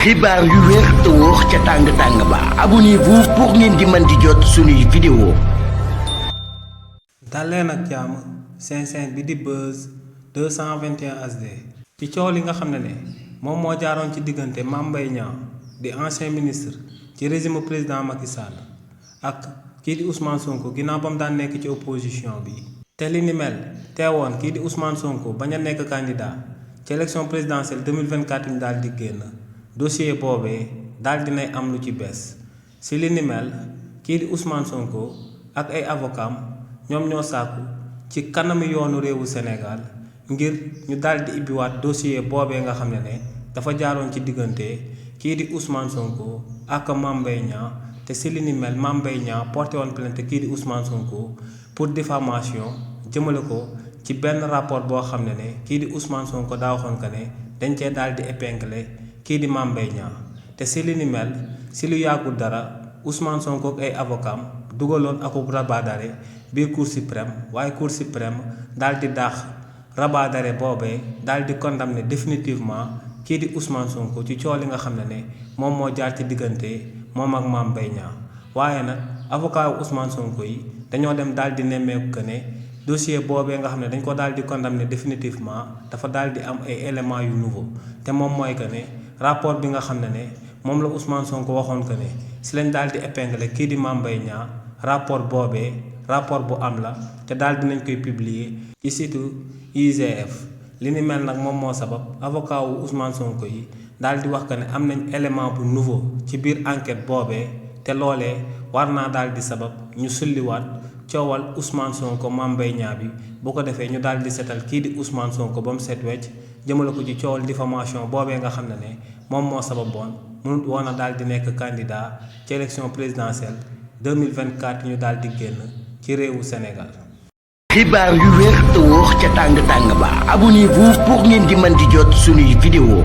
xibaar yu wér te wóor ca tàng ba abonnez-vous pour ngeen di mën di jot suñuy vidéo. daleen ak jàmm seen bi di Buzz 221 HD ci coow li nga xam ne moom moo jaaroon ci diggante Mame Mbaye Niang di ancien ministre ci régime président Macky Sall ak kii di Ousmane Sonko ginnaaw ba mu daan nekk ci opposition bi. te li ni mel teewoon kii di Ousmane Sonko bañ a nekk candidat ci élection présidentielle 2024 ñu daal di génn. dossier boobee daal dinay am lu ci bees si li ni mel kii di Ousmane Sonko ak ay avocat ñoom ñoo sàkku ci kanami yoonu réewu Sénégal ngir ñu daal di ibbiwaat dossier boobee nga xam ne dafa jaaroon ci diggante kii di Ousmane Sonko ak Mame Mbaye Niang te si li ni mel Mame Mbaye Niang porté woon plainte kii di Ousmane Sonko pour diffamation jëmale ko ci benn rapport boo xam ne kii di Ousmane Sonko daa waxoon que ne dañ cee daal di épingler kii di Mame Mbaye Niang te si li ni mel si lu yàggul dara Ousmane Sonko ak ay avocat dugaloon akub rabat d'arrêt biir cour suprême waaye cour suprême daal di daax rabat d'arrêt boobee daal di condamné définitivement kii di Ousmane Sonko ci coow li nga xam ne moom moo jaar ci diggante moom ak Mame Mbaye Niang waaye nag avocat wu Ousmane Sonko yi dañoo dem daal di nemmeeku que ne dossier boobee nga xam ne dañ ko daal di condamné définitivement dafa daal di am ay éléments yu nouveau te moom mooy que ne rapport bi nga xam ne moom la Ousmane Sonko waxoon que ne si lañ daal di épingler kii di Mame Mbaye Niang rapport boobee rapport bu am la te daal dinañ koy publier ci site IGF li ni mel nag moom moo sabab avocat wu Ousmane Sonko yi daal di wax que ne am nañ élément bu nouveau ci biir enquête boobee te loolee war naa daal di sabab ñu sulliwaat coowal Ousmane Sonko Mame Mbaye Niang bi bu ko defee ñu daal di setal kii di Ousmane Sonko ba mu set wecc jëmale ko ci coowal diffamation boobee nga xam ne moom moo sababoon mënut woon a daal di nekk candidat ci élection présidentielle 2024 ñu daal di génn ci réewu Sénégal. xibaar yu wér te wóor ca tàng ba abonnez-vous pour ngeen di mën di jot suñuy vidéo.